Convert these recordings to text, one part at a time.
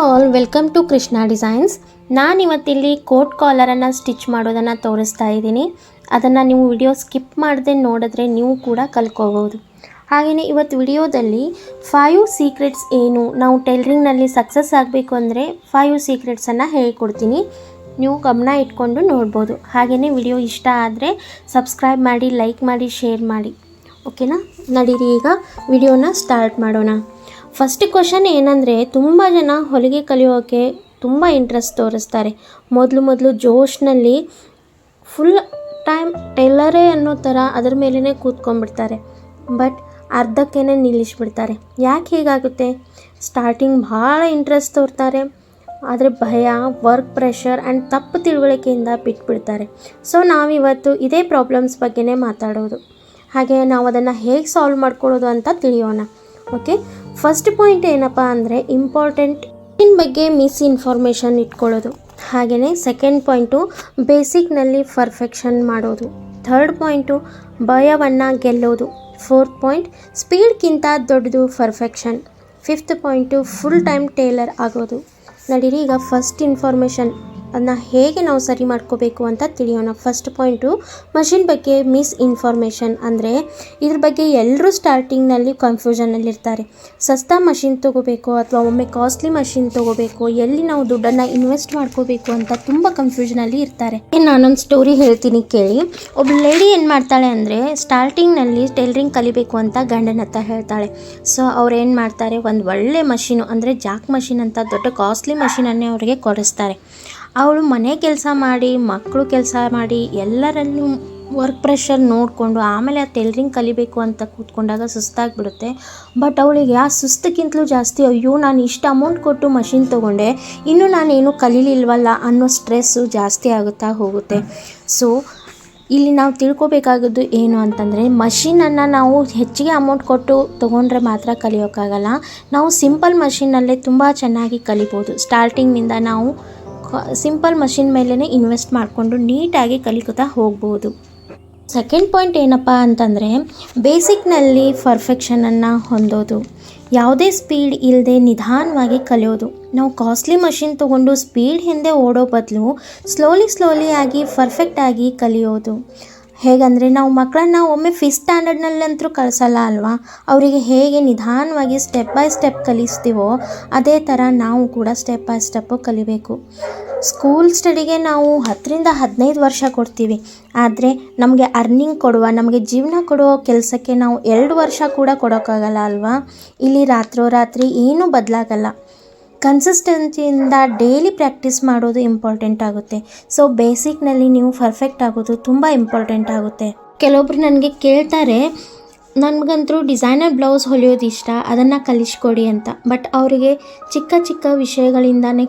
All welcome to Krishna designs. ನಾನಿವತ್ತಿಲ್ಲಿ coat ಕಾಲರನ್ನು stitch ಮಾಡೋದನ್ನು ತೋರಿಸ್ತಾ ಇದ್ದೀನಿ. ಅದನ್ನು ನೀವು ವಿಡಿಯೋ ಸ್ಕಿಪ್ ಮಾಡದೆ ನೋಡಿದ್ರೆ ನೀವು ಕೂಡ ಕಲ್ತ್ಕೋಬೋದು. ಹಾಗೆಯೇ ಇವತ್ತು ವಿಡಿಯೋದಲ್ಲಿ 5 ಸೀಕ್ರೆಟ್ಸ್ ಏನು, ನಾವು ಟೈಲರಿಂಗ್ನಲ್ಲಿ ಸಕ್ಸಸ್ ಆಗಬೇಕು ಅಂದರೆ 5 ಸೀಕ್ರೆಟ್ಸನ್ನು ಹೇಳ್ಕೊಡ್ತೀನಿ. ನೀವು ಗಮನ ಇಟ್ಕೊಂಡು ನೋಡ್ಬೋದು. ಹಾಗೆಯೇ ವಿಡಿಯೋ ಇಷ್ಟ ಆದರೆ ಸಬ್ಸ್ಕ್ರೈಬ್ ಮಾಡಿ, ಲೈಕ್ ಮಾಡಿ, ಶೇರ್ ಮಾಡಿ. ಓಕೆನಾ? ನಡೀರಿ ಈಗ ವಿಡಿಯೋನ ಸ್ಟಾರ್ಟ್ ಮಾಡೋಣ. ಫಸ್ಟ್ ಕ್ವಶನ್ ಏನಂದರೆ, ತುಂಬ ಜನ ಹೊಲಿಗೆ ಕಲಿಯೋಕ್ಕೆ ತುಂಬ ಇಂಟ್ರೆಸ್ಟ್ ತೋರಿಸ್ತಾರೆ. ಮೊದಲು ಜೋಶ್ನಲ್ಲಿ ಫುಲ್ ಟೈಮ್ ಟೈಲರೇ ಅನ್ನೋ ಥರ ಅದರ ಮೇಲೇ ಕೂತ್ಕೊಂಡ್ಬಿಡ್ತಾರೆ. ಬಟ್ ಅರ್ಧಕ್ಕೇ ನಿಲ್ಲಿಸ್ಬಿಡ್ತಾರೆ. ಯಾಕೆ ಹೀಗಾಗುತ್ತೆ? ಸ್ಟಾರ್ಟಿಂಗ್ ಭಾಳ ಇಂಟ್ರೆಸ್ಟ್ ತೋರ್ತಾರೆ, ಆದರೆ ಭಯ, ವರ್ಕ್ ಪ್ರೆಷರ್ ಆ್ಯಂಡ್ ತಪ್ಪು ತಿಳುವಳಿಕೆಯಿಂದ ಬಿಟ್ಬಿಡ್ತಾರೆ. ಸೊ ನಾವಿವತ್ತು ಇದೇ ಪ್ರಾಬ್ಲಮ್ಸ್ ಬಗ್ಗೆನೇ ಮಾತಾಡೋದು. ಹಾಗೆ ನಾವು ಅದನ್ನು ಹೇಗೆ ಸಾಲ್ವ್ ಮಾಡ್ಕೊಳ್ಳೋದು ಅಂತ ತಿಳಿಯೋಣ. ಓಕೆ, ಫಸ್ಟ್ ಪಾಯಿಂಟ್ ಏನಪ್ಪ ಅಂದರೆ ಇಂಪಾರ್ಟೆಂಟ್ ಬಗ್ಗೆ ಮಿಸ್ಇನ್ಫಾರ್ಮೇಷನ್ ಇಟ್ಕೊಳ್ಳೋದು. ಹಾಗೆಯೇ ಸೆಕೆಂಡ್ ಪಾಯಿಂಟು ಬೇಸಿಕ್ನಲ್ಲಿ ಪರ್ಫೆಕ್ಷನ್ ಮಾಡೋದು. ಥರ್ಡ್ ಪಾಯಿಂಟು ಭಯವನ್ನು ಗೆಲ್ಲೋದು. ಫೋರ್ತ್ ಪಾಯಿಂಟ್ ಸ್ಪೀಡ್ಗಿಂತ ದೊಡ್ಡದು perfection. Fifth point full time tailor ಆಗೋದು. ನಡೀರಿ ಈಗ ಫಸ್ಟ್ ಇನ್ಫಾರ್ಮೇಷನ್ ಅದನ್ನ ಹೇಗೆ ನಾವು ಸರಿ ಮಾಡ್ಕೋಬೇಕು ಅಂತ ತಿಳಿಯೋಣ. ಫಸ್ಟ್ ಪಾಯಿಂಟು ಮಷಿನ್ ಬಗ್ಗೆ ಮಿಸ್ಇನ್ಫಾರ್ಮೇಷನ್. ಅಂದರೆ ಇದ್ರ ಬಗ್ಗೆ ಎಲ್ಲರೂ ಸ್ಟಾರ್ಟಿಂಗ್ನಲ್ಲಿ ಕನ್ಫ್ಯೂಷನಲ್ಲಿರ್ತಾರೆ. ಸಸ್ತಾ ಮಷಿನ್ ತೊಗೋಬೇಕು ಅಥವಾ ಒಮ್ಮೆ ಕಾಸ್ಟ್ಲಿ ಮಷಿನ್ ತೊಗೋಬೇಕು, ಎಲ್ಲಿ ನಾವು ದುಡ್ಡನ್ನು ಇನ್ವೆಸ್ಟ್ ಮಾಡ್ಕೋಬೇಕು ಅಂತ ತುಂಬ ಕನ್ಫ್ಯೂಷನಲ್ಲಿ ಇರ್ತಾರೆ. ನಾನೊಂದು ಸ್ಟೋರಿ ಹೇಳ್ತೀನಿ ಕೇಳಿ. ಒಬ್ಬ ಲೇಡಿ ಏನು ಮಾಡ್ತಾಳೆ ಅಂದರೆ, ಸ್ಟಾರ್ಟಿಂಗ್ನಲ್ಲಿ ಟೈಲರಿಂಗ್ ಕಲಿಬೇಕು ಅಂತ ಗಂಡನ ಹತ್ರ ಹೇಳ್ತಾಳೆ. ಸೊ ಅವ್ರು ಏನು ಮಾಡ್ತಾರೆ, ಒಂದು ಒಳ್ಳೆ ಮಷೀನು ಅಂದರೆ ಜಾಕ್ ಮಷಿನ್ ಅಂತ ದೊಡ್ಡ ಕಾಸ್ಟ್ಲಿ ಮಷಿನನ್ನೇ ಅವರಿಗೆ ಕೊಡಿಸ್ತಾರೆ. ಅವಳು ಮನೆ ಕೆಲಸ ಮಾಡಿ, ಮಕ್ಕಳು ಕೆಲಸ ಮಾಡಿ, ಎಲ್ಲರಲ್ಲೂ ವರ್ಕ್ ಪ್ರೆಷರ್ ನೋಡಿಕೊಂಡು ಆಮೇಲೆ ಆ ಟೈಲರಿಂಗ್ ಕಲಿಬೇಕು ಅಂತ ಕೂತ್ಕೊಂಡಾಗ ಸುಸ್ತಾಗಿಬಿಡುತ್ತೆ. ಬಟ್ ಅವಳಿಗೆ ಆ ಸುಸ್ತಕ್ಕಿಂತಲೂ ಜಾಸ್ತಿ, ಅಯ್ಯೋ ನಾನು ಇಷ್ಟು ಅಮೌಂಟ್ ಕೊಟ್ಟು ಮಷಿನ್ ತೊಗೊಂಡೆ, ಇನ್ನೂ ನಾನೇನು ಕಲೀಲಿಲ್ವಲ್ಲ ಅನ್ನೋ ಸ್ಟ್ರೆಸ್ಸು ಜಾಸ್ತಿ ಆಗುತ್ತಾ ಹೋಗುತ್ತೆ. ಸೊ ಇಲ್ಲಿ ನಾವು ತಿಳ್ಕೊಬೇಕಾಗೋದು ಏನು ಅಂತಂದರೆ, ಮಷಿನನ್ನು ನಾವು ಹೆಚ್ಚಿಗೆ ಅಮೌಂಟ್ ಕೊಟ್ಟು ತೊಗೊಂಡ್ರೆ ಮಾತ್ರ ಕಲಿಯೋಕ್ಕಾಗಲ್ಲ. ನಾವು ಸಿಂಪಲ್ ಮಷಿನಲ್ಲೇ ತುಂಬ ಚೆನ್ನಾಗಿ ಕಲಿಬೋದು. ಸ್ಟಾರ್ಟಿಂಗ್ನಿಂದ ನಾವು ಸಿಂಪಲ್ ಮಷಿನ್ ಮೇಲೇ ಇನ್ವೆಸ್ಟ್ ಮಾಡಿಕೊಂಡು ನೀಟಾಗಿ ಕಲಿಕೋತಾ ಹೋಗ್ಬೋದು. ಸೆಕೆಂಡ್ ಪಾಯಿಂಟ್ ಏನಪ್ಪ ಅಂತಂದರೆ, ಬೇಸಿಕ್ನಲ್ಲಿ ಪರ್ಫೆಕ್ಷನನ್ನು ಹೊಂದೋದು. ಯಾವುದೇ ಸ್ಪೀಡ್ ಇಲ್ಲದೆ ನಿಧಾನವಾಗಿ ಕಲಿಯೋದು. ನಾವು ಕಾಸ್ಟ್ಲಿ ಮಷಿನ್ ತೊಗೊಂಡು ಸ್ಪೀಡ್ ಹಿಂದೆ ಓಡೋ ಬದಲು ಸ್ಲೋಲಿ ಆಗಿ ಪರ್ಫೆಕ್ಟಾಗಿ ಕಲಿಯೋದು. ಹೇಗಂದರೆ, ನಾವು ಮಕ್ಕಳನ್ನ ಒಮ್ಮೆ 5th ಸ್ಟ್ಯಾಂಡರ್ಡ್ನಲ್ಲಂತೂ ಕಳಿಸಲ್ಲ ಅಲ್ವಾ. ಅವರಿಗೆ ಹೇಗೆ ನಿಧಾನವಾಗಿ ಸ್ಟೆಪ್ ಬೈ ಸ್ಟೆಪ್ ಕಲಿಸ್ತೀವೋ ಅದೇ ಥರ ನಾವು ಕೂಡ ಸ್ಟೆಪ್ ಬೈ ಸ್ಟೆಪ್ಪು ಕಲಿಬೇಕು. ಸ್ಕೂಲ್ ಸ್ಟಡಿಗೆ ನಾವು 10 ರಿಂದ 15 ವರ್ಷ ಕೊಡ್ತೀವಿ, ಆದರೆ ನಮಗೆ ಅರ್ನಿಂಗ್ ಕೊಡುವ, ನಮಗೆ ಜೀವನ ಕೊಡುವ ಕೆಲಸಕ್ಕೆ ನಾವು 2 ವರ್ಷ ಕೂಡ ಕೊಡೋಕ್ಕಾಗಲ್ಲ ಅಲ್ವಾ. ಇಲ್ಲಿ ರಾತ್ರೋರಾತ್ರಿ ಏನೂ ಬದಲಾಗಲ್ಲ. ಕನ್ಸಿಸ್ಟೆನ್ಸಿಯಿಂದ ಡೈಲಿ ಪ್ರಾಕ್ಟೀಸ್ ಮಾಡೋದು ಇಂಪಾರ್ಟೆಂಟ್ ಆಗುತ್ತೆ. ಸೊ ಬೇಸಿಕ್ನಲ್ಲಿ ನೀವು ಪರ್ಫೆಕ್ಟ್ ಆಗೋದು ತುಂಬ ಇಂಪಾರ್ಟೆಂಟ್ ಆಗುತ್ತೆ. ಕೆಲವೊಬ್ರು ನನಗೆ ಕೇಳ್ತಾರೆ, ನನಗಂತೂ ಡಿಸೈನರ್ ಬ್ಲೌಸ್ ಹೊಲಿಯೋದು ಇಷ್ಟ, ಅದನ್ನು ಕಲಿಸ್ಕೊಡಿ ಅಂತ. ಬಟ್ ಅವರಿಗೆ ಚಿಕ್ಕ ವಿಷಯಗಳಿಂದಾನೇ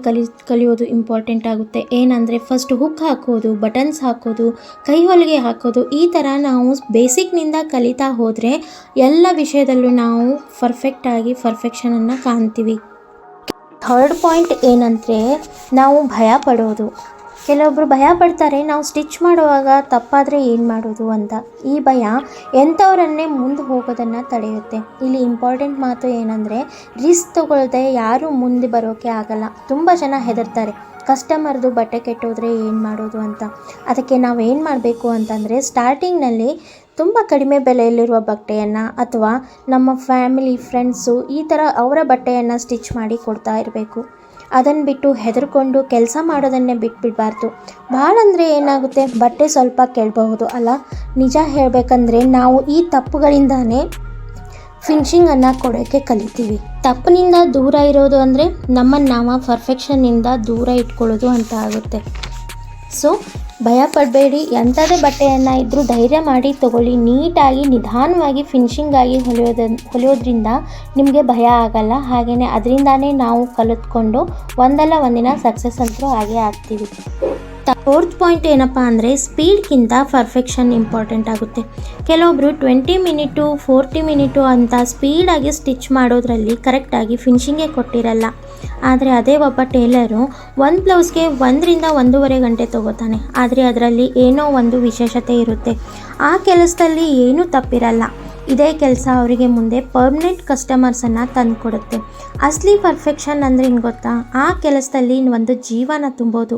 ಕಲಿಯೋದು ಇಂಪಾರ್ಟೆಂಟ್ ಆಗುತ್ತೆ. ಏನಂದರೆ, ಫಸ್ಟ್ ಹುಕ್ ಹಾಕೋದು, ಬಟನ್ಸ್ ಹಾಕೋದು, ಕೈ ಹೊಲಿಗೆ ಹಾಕೋದು, ಈ ಥರ ನಾವು ಬೇಸಿಕ್ನಿಂದ ಕಲಿತಾ ಹೋದರೆ ಎಲ್ಲ ವಿಷಯದಲ್ಲೂ ನಾವು ಪರ್ಫೆಕ್ಷನನ್ನು ಕಾಣ್ತೀವಿ. ಥರ್ಡ್ ಪಾಯಿಂಟ್ ಏನಂದರೆ, ನಾವು ಭಯ ಪಡೋದು. ಕೆಲವೊಬ್ಬರು ಭಯ ಪಡ್ತಾರೆ, ನಾವು ಸ್ಟಿಚ್ ಮಾಡುವಾಗ ತಪ್ಪಾದರೆ ಏನು ಮಾಡೋದು ಅಂತ. ಈ ಭಯ ಎಂಥವರನ್ನೇ ಮುಂದೆ ಹೋಗೋದನ್ನು ತಡೆಯುತ್ತೆ. ಇಲ್ಲಿ ಇಂಪಾರ್ಟೆಂಟ್ ಮಾತು ಏನಂದರೆ, ರಿಸ್ಕ್ ತಗೊಳ್ಳದೆ ಯಾರೂ ಮುಂದೆ ಬರೋಕ್ಕೆ ಆಗಲ್ಲ. ತುಂಬ ಜನ ಹೆದರ್ತಾರೆ, ಕಸ್ಟಮರ್ದು ಬಟ್ಟೆ ಕೆಟ್ಟೋದ್ರೆ ಏನು ಮಾಡೋದು ಅಂತ. ಅದಕ್ಕೆ ನಾವೇನು ಮಾಡಬೇಕು ಅಂತಂದರೆ, ಸ್ಟಾರ್ಟಿಂಗ್ನಲ್ಲಿ ತುಂಬ ಕಡಿಮೆ ಬೆಲೆಯಲ್ಲಿರುವ ಬಟ್ಟೆಯನ್ನು ಅಥವಾ ನಮ್ಮ ಫ್ಯಾಮಿಲಿ, ಫ್ರೆಂಡ್ಸು ಈ ಥರ ಅವರ ಬಟ್ಟೆಯನ್ನು ಸ್ಟಿಚ್ ಮಾಡಿ ಕೊಡ್ತಾ ಇರಬೇಕು. ಅದನ್ನು ಬಿಟ್ಟು ಹೆದರ್ಕೊಂಡು ಕೆಲಸ ಮಾಡೋದನ್ನೇ ಬಿಟ್ಬಿಡಬಾರ್ದು. ಭಾಳ ಅಂದರೆ ಏನಾಗುತ್ತೆ, ಬಟ್ಟೆ ಸ್ವಲ್ಪ ಕೆಡಬಹುದು ಅಲ್ಲ. ನಿಜ ಹೇಳಬೇಕಂದ್ರೆ ನಾವು ಈ ತಪ್ಪುಗಳಿಂದಾನೇ ಫಿನಿಶಿಂಗನ್ನು ಕೊಡೋಕ್ಕೆ ಕಲಿತೀವಿ. ತಪ್ಪಿನಿಂದ ದೂರ ಇರೋದು ಅಂದರೆ ನಮ್ಮನ್ನು ನಾವು ಪರ್ಫೆಕ್ಷನ್ನಿಂದ ದೂರ ಇಟ್ಕೊಳ್ಳೋದು ಅಂತ ಆಗುತ್ತೆ. ಸೊ ಭಯ ಪಡಬೇಡಿ. ಎಂಥದೇ ಬಟ್ಟೆಯನ್ನು ಇದ್ದರೂ ಧೈರ್ಯ ಮಾಡಿ ತೊಗೊಳ್ಳಿ. ನೀಟಾಗಿ ನಿಧಾನವಾಗಿ ಫಿನಿಶಿಂಗಾಗಿ ಹೊಲಿಯೋದ್ರಿಂದ ನಿಮಗೆ ಭಯ ಆಗಲ್ಲ. ಹಾಗೆಯೇ ಅದರಿಂದಾನೇ ನಾವು ಕಲಿತ್ಕೊಂಡು ಒಂದಲ್ಲ ಒಂದಿನ ಸಕ್ಸಸ್ ಅಂತೂ ಆಗೇ ಆಗ್ತೀವಿ. ಫೋರ್ತ್ ಪಾಯಿಂಟ್ ಏನಪ್ಪ ಅಂದರೆ, ಸ್ಪೀಡ್ಗಿಂತ ಪರ್ಫೆಕ್ಷನ್ ಇಂಪಾರ್ಟೆಂಟ್ ಆಗುತ್ತೆ. ಕೆಲವೊಬ್ಬರು 20 ಮಿನಿಟು 40 ಮಿನಿಟು ಅಂತ ಸ್ಪೀಡಾಗಿ ಸ್ಟಿಚ್ ಮಾಡೋದ್ರಲ್ಲಿ ಕರೆಕ್ಟಾಗಿ ಫಿನಿಶಿಂಗೇ ಕೊಟ್ಟಿರಲ್ಲ. ಆದರೆ ಅದೇ ಒಬ್ಬ ಟೇಲರು ಒಂದು ಬ್ಲೌಸ್ಗೆ 1 ರಿಂದ 1.5 ಗಂಟೆ ತೊಗೋತಾನೆ. ಆದರೆ ಅದರಲ್ಲಿ ಏನೋ ಒಂದು ವಿಶೇಷತೆ ಇರುತ್ತೆ. ಆ ಕೆಲಸದಲ್ಲಿ ಏನೂ ತಪ್ಪಿರಲ್ಲ. ಇದೇ ಕೆಲಸ ಅವರಿಗೆ ಮುಂದೆ ಪರ್ಮನೆಂಟ್ ಕಸ್ಟಮರ್ಸನ್ನು ತಂದುಕೊಡುತ್ತೆ. ಅಸಲಿ ಪರ್ಫೆಕ್ಷನ್ ಅಂದರೆ ಏನು ಗೊತ್ತಾ? ಆ ಕೆಲಸದಲ್ಲಿ ಒಂದು ಜೀವನ ತುಂಬೋದು.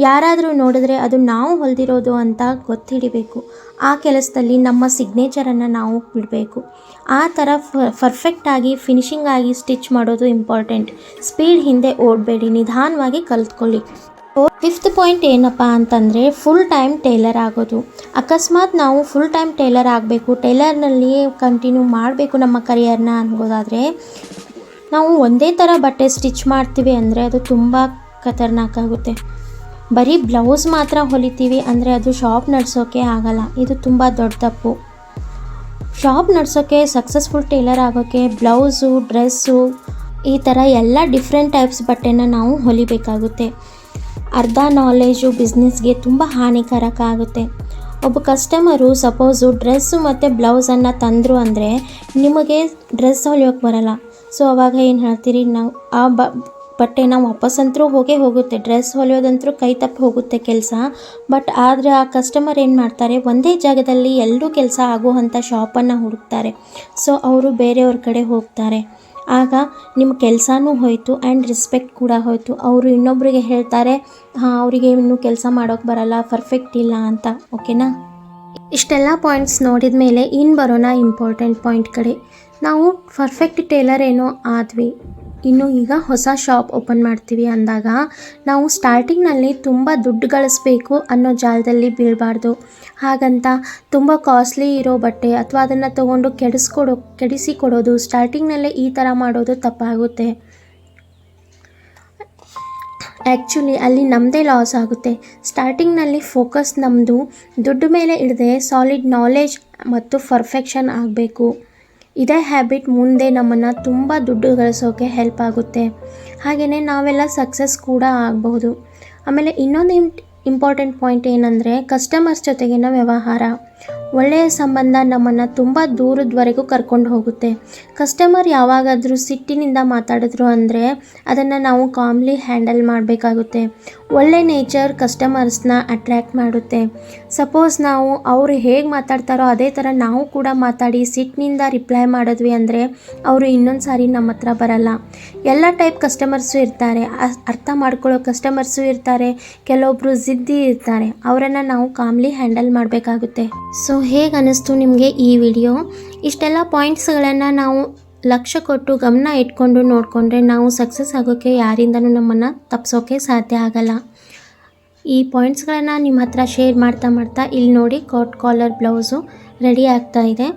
ಯಾರಾದರೂ ನೋಡಿದ್ರೆ ಅದು ನಾವು ಹೊಲಿದಿರೋದು ಅಂತ ಗೊತ್ತಿಡಬೇಕು. ಆ ಕೆಲಸದಲ್ಲಿ ನಮ್ಮ ಸಿಗ್ನೇಚರನ್ನು ನಾವು ಬಿಡಬೇಕು. ಆ ಥರ ಪರ್ಫೆಕ್ಟಾಗಿ ಫಿನಿಷಿಂಗ್ ಆಗಿ ಸ್ಟಿಚ್ ಮಾಡೋದು ಇಂಪಾರ್ಟೆಂಟ್. ಸ್ಪೀಡ್ ಹಿಂದೆ ಓಡಬೇಡಿ, ನಿಧಾನವಾಗಿ ಕಲ್ತ್ಕೊಳ್ಳಿ. 5th ಪಾಯಿಂಟ್ ಏನಪ್ಪ ಅಂತಂದರೆ ಫುಲ್ ಟೈಮ್ ಟೇಲರ್ ಆಗೋದು. ಅಕಸ್ಮಾತ್ ನಾವು ಫುಲ್ ಟೈಮ್ ಟೇಲರ್ ಆಗಬೇಕು, ಟೇಲರ್ನಲ್ಲಿಯೇ ಕಂಟಿನ್ಯೂ ಮಾಡಬೇಕು ನಮ್ಮ ಕರಿಯರ್ನ ಅನ್ಬೋದಾದರೆ, ನಾವು ಒಂದೇ ಥರ ಬಟ್ಟೆ ಸ್ಟಿಚ್ ಮಾಡ್ತೀವಿ ಅಂದರೆ ಅದು ತುಂಬ ಖತರ್ನಾಕಾಗುತ್ತೆ. ಬರೀ ಬ್ಲೌಸ್ ಮಾತ್ರ ಹೊಲಿತೀವಿ ಅಂದರೆ ಅದು ಶಾಪ್ ನಡೆಸೋಕೆ ಆಗಲ್ಲ. ಇದು ತುಂಬ ದೊಡ್ಡ ತಪ್ಪು. ಶಾಪ್ ನಡೆಸೋಕ್ಕೆ, ಸಕ್ಸಸ್ಫುಲ್ ಟೇಲರ್ ಆಗೋಕ್ಕೆ ಬ್ಲೌಸು, ಡ್ರೆಸ್ಸು, ಈ ಥರ ಎಲ್ಲ ಡಿಫ್ರೆಂಟ್ ಟೈಪ್ಸ್ ಬಟ್ಟೆನ ನಾವು ಹೊಲಿಬೇಕಾಗುತ್ತೆ. ಅರ್ಧ ನಾಲೆಜು ಬಿಸ್ನೆಸ್ಗೆ ತುಂಬ ಹಾನಿಕಾರಕ ಆಗುತ್ತೆ. ಒಬ್ಬ ಕಸ್ಟಮರು ಸಪೋಸು ಡ್ರೆಸ್ಸು ಮತ್ತು ಬ್ಲೌಸನ್ನು ತಂದರು ಅಂದರೆ ನಿಮಗೆ ಡ್ರೆಸ್ ಹೊಲಿಯೋಕ್ಕೆ ಬರಲ್ಲ. ಸೊ ಅವಾಗ ಏನು ಹೇಳ್ತೀರಿ? ನಾವು ಆ ಬಟ್ಟೆನ ವಾಪಸ್ಸಂತರೂ ಹೋಗುತ್ತೆ. ಡ್ರೆಸ್ ಹೊಲಿಯೋದಂತರೂ ಕೈ ತಪ್ಪಿ ಹೋಗುತ್ತೆ ಕೆಲಸ. ಬಟ್ ಆದರೆ ಆ ಕಸ್ಟಮರ್ ಏನು ಮಾಡ್ತಾರೆ, ಒಂದೇ ಜಾಗದಲ್ಲಿ ಎಲ್ಲರೂ ಕೆಲಸ ಆಗುವಂಥ ಶಾಪನ್ನು ಹುಡುಕ್ತಾರೆ. ಸೊ ಅವರು ಬೇರೆಯವ್ರ ಕಡೆ ಹೋಗ್ತಾರೆ. ಆಗ ನಿಮ್ಮ ಕೆಲಸನೂ ಹೋಯಿತು ಆ್ಯಂಡ್ ರೆಸ್ಪೆಕ್ಟ್ ಕೂಡ ಹೋಯಿತು. ಅವರು ಇನ್ನೊಬ್ಬರಿಗೆ ಹೇಳ್ತಾರೆ, ಹಾಂ ಅವರಿಗೆ ಇನ್ನೂ ಕೆಲಸ ಮಾಡೋಕ್ಕೆ ಬರಲ್ಲ, ಪರ್ಫೆಕ್ಟ್ ಇಲ್ಲ ಅಂತ. ಓಕೆನಾ? ಇಷ್ಟೆಲ್ಲ ಪಾಯಿಂಟ್ಸ್ ನೋಡಿದ ಮೇಲೆ ಇನ್ನು ಬರೋಣ ಇಂಪಾರ್ಟೆಂಟ್ ಪಾಯಿಂಟ್ ಕಡೆ. ನಾವು ಪರ್ಫೆಕ್ಟ್ ಟೇಲರ್ ಏನೋ ಆದ್ವಿ, ಇನ್ನು ಈಗ ಹೊಸ ಶಾಪ್ ಓಪನ್ ಮಾಡ್ತೀವಿ ಅಂದಾಗ ನಾವು ಸ್ಟಾರ್ಟಿಂಗ್ನಲ್ಲಿ ತುಂಬ ದುಡ್ಡು ಗಳಿಸ್ಬೇಕು ಅನ್ನೋ ಜಾಲದಲ್ಲಿ ಬೀಳಬಾರ್ದು. ಹಾಗಂತ ತುಂಬ ಕಾಸ್ಟ್ಲಿ ಇರೋ ಬಟ್ಟೆ ಅಥವಾ ಅದನ್ನು ತೊಗೊಂಡು ಕೆಡಿಸಿ ಕೊಡೋದು, ಸ್ಟಾರ್ಟಿಂಗ್ನಲ್ಲೇ ಈ ಥರ ಮಾಡೋದು ತಪ್ಪಾಗುತ್ತೆ. ಆ್ಯಕ್ಚುಲಿ ಅಲ್ಲಿ ನಮ್ಮದೇ ಲಾಸ್ ಆಗುತ್ತೆ. ಸ್ಟಾರ್ಟಿಂಗ್ನಲ್ಲಿ ಫೋಕಸ್ ನಮ್ಮದು ದುಡ್ಡು ಮೇಲೆ ಇಡದೆ ಸಾಲಿಡ್ ನಾಲೆಜ್ ಮತ್ತು ಪರ್ಫೆಕ್ಷನ್ ಆಗಬೇಕು. ಇದೇ ಹ್ಯಾಬಿಟ್ ಮುಂದೆ ನಮ್ಮನ್ನು ತುಂಬ ದುಡ್ಡು ಗಳಿಸೋಕೆ ಹೆಲ್ಪ್ ಆಗುತ್ತೆ. ಹಾಗೆಯೇ ನಾವೆಲ್ಲ ಸಕ್ಸಸ್ ಕೂಡ ಆಗಬಹುದು. ಆಮೇಲೆ ಇನ್ನೊಂದು ಇಂಪಾರ್ಟೆಂಟ್ ಪಾಯಿಂಟ್ ಏನಂದರೆ ಕಸ್ಟಮರ್ಸ್ ಜೊತೆಗಿನ ವ್ಯವಹಾರ. ಒಳ್ಳೆಯ ಸಂಬಂಧ ನಮ್ಮನ್ನು ತುಂಬ ದೂರದವರೆಗೂ ಕರ್ಕೊಂಡು ಹೋಗುತ್ತೆ. ಕಸ್ಟಮರ್ ಯಾವಾಗಾದರೂ ಸಿಟ್ಟಿನಿಂದ ಮಾತಾಡಿದ್ರು ಅಂದರೆ ಅದನ್ನು ನಾವು ಕಾಮ್ಲಿ ಹ್ಯಾಂಡಲ್ ಮಾಡಬೇಕಾಗುತ್ತೆ. ಒಳ್ಳೆ ನೇಚರ್ ಕಸ್ಟಮರ್ಸ್ನ ಅಟ್ರ್ಯಾಕ್ಟ್ ಮಾಡುತ್ತೆ. ಸಪೋಸ್ ನಾವು ಅವರು ಹೇಗೆ ಮಾತಾಡ್ತಾರೋ ಅದೇ ಥರ ನಾವು ಕೂಡ ಮಾತಾಡಿ ಸಿಟ್ಟಿನಿಂದ ರಿಪ್ಲೈ ಮಾಡಿದ್ವಿ ಅಂದರೆ ಅವರು ಇನ್ನೊಂದು ಸಾರಿ ನಮ್ಮ ಹತ್ರ ಬರಲ್ಲ. ಎಲ್ಲ ಟೈಪ್ ಕಸ್ಟಮರ್ಸು ಇರ್ತಾರೆ, ಅರ್ಥ ಮಾಡ್ಕೊಳ್ಳೋ ಕಸ್ಟಮರ್ಸು ಇರ್ತಾರೆ, ಕೆಲವೊಬ್ಬರು ಜಿದ್ದಿ ಇರ್ತಾರೆ. ಅವರನ್ನು ನಾವು ಕಾಮ್ಲಿ ಹ್ಯಾಂಡಲ್ ಮಾಡಬೇಕಾಗುತ್ತೆ. ಸೊ ಹೇಗೆ ಅನ್ನಿಸ್ತು ನಿಮಗೆ ಈ ವಿಡಿಯೋ? ಇಷ್ಟೆಲ್ಲ ಪಾಯಿಂಟ್ಸ್ಗಳನ್ನು ನಾವು ಲಕ್ಷ್ಯ ಕೊಟ್ಟು ಗಮನ ಇಟ್ಕೊಂಡು ನೋಡಿಕೊಂಡ್ರೆ ನಾವು ಸಕ್ಸಸ್ ಆಗೋಕ್ಕೆ ಯಾರಿಂದನೂ ನಮ್ಮನ್ನು ತಪ್ಪಿಸೋಕ್ಕೆ ಸಾಧ್ಯ ಆಗಲ್ಲ. ಈ ಪಾಯಿಂಟ್ಸ್ಗಳನ್ನು ನಿಮ್ಮ ಹತ್ರ ಶೇರ್ ಮಾಡ್ತಾ ಇಲ್ಲಿ ನೋಡಿ ಕೋಟ್ ಕಾಲರ್ ಬ್ಲೌಸು ರೆಡಿ ಆಗ್ತಾ ಇದೆ.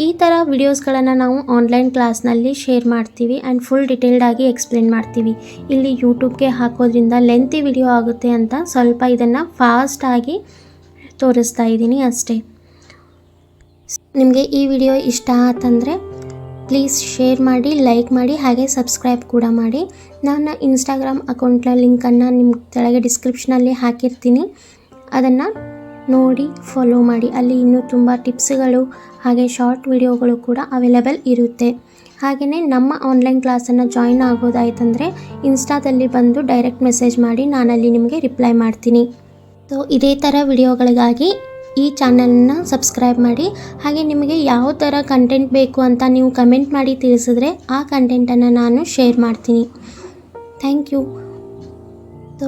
ಈ ಥರ ವಿಡಿಯೋಸ್ಗಳನ್ನು ನಾವು ಆನ್ಲೈನ್ ಕ್ಲಾಸ್ನಲ್ಲಿ ಶೇರ್ ಮಾಡ್ತೀವಿ ಆ್ಯಂಡ್ ಫುಲ್ ಡಿಟೇಲ್ಡಾಗಿ ಎಕ್ಸ್ಪ್ಲೇನ್ ಮಾಡ್ತೀವಿ. ಇಲ್ಲಿ ಯೂಟ್ಯೂಬ್ಗೆ ಹಾಕೋದ್ರಿಂದ ಲೆಂತಿ ವಿಡಿಯೋ ಆಗುತ್ತೆ ಅಂತ ಸ್ವಲ್ಪ ಇದನ್ನು ಫಾಸ್ಟಾಗಿ ತೋರಿಸ್ತಾ ಇದ್ದೀನಿ ಅಷ್ಟೇ. ನಿಮಗೆ ಈ ವಿಡಿಯೋ ಇಷ್ಟ ಆತಂದರೆ ಪ್ಲೀಸ್ ಶೇರ್ ಮಾಡಿ, ಲೈಕ್ ಮಾಡಿ, ಹಾಗೆ ಸಬ್ಸ್ಕ್ರೈಬ್ ಕೂಡ ಮಾಡಿ. ನನ್ನ ಇನ್ಸ್ಟಾಗ್ರಾಮ್ ಅಕೌಂಟ್ನ ಲಿಂಕನ್ನು ನಿಮ್ಮ ಕೆಳಗೆ ಡಿಸ್ಕ್ರಿಪ್ಷನಲ್ಲಿ ಹಾಕಿರ್ತೀನಿ. ಅದನ್ನು ನೋಡಿ ಫಾಲೋ ಮಾಡಿ. ಅಲ್ಲಿ ಇನ್ನೂ ತುಂಬ ಟಿಪ್ಸ್ಗಳು ಹಾಗೆ ಶಾರ್ಟ್ ವಿಡಿಯೋಗಳು ಕೂಡ ಅವೈಲೇಬಲ್ ಇರುತ್ತೆ. ಹಾಗೆಯೇ ನಮ್ಮ ಆನ್ಲೈನ್ ಕ್ಲಾಸನ್ನು ಜಾಯಿನ್ ಆಗೋದಾಯ್ತಂದರೆ ಇನ್ಸ್ಟಾದಲ್ಲಿ ಬಂದು ಡೈರೆಕ್ಟ್ ಮೆಸೇಜ್ ಮಾಡಿ, ನಾನಲ್ಲಿ ನಿಮಗೆ ರಿಪ್ಲೈ ಮಾಡ್ತೀನಿ. ಸೊ ಇದೇ ಥರ ವಿಡಿಯೋಗಳಿಗಾಗಿ ಈ ಚಾನಲನ್ನು ಸಬ್ಸ್ಕ್ರೈಬ್ ಮಾಡಿ. ಹಾಗೆ ನಿಮಗೆ ಯಾವ ಥರ ಕಂಟೆಂಟ್ ಬೇಕು ಅಂತ ನೀವು ಕಮೆಂಟ್ ಮಾಡಿ ತಿಳಿಸಿದ್ರೆ ಆ ಕಂಟೆಂಟನ್ನು ನಾನು ಶೇರ್ ಮಾಡ್ತೀನಿ. Thank you. ಸೊ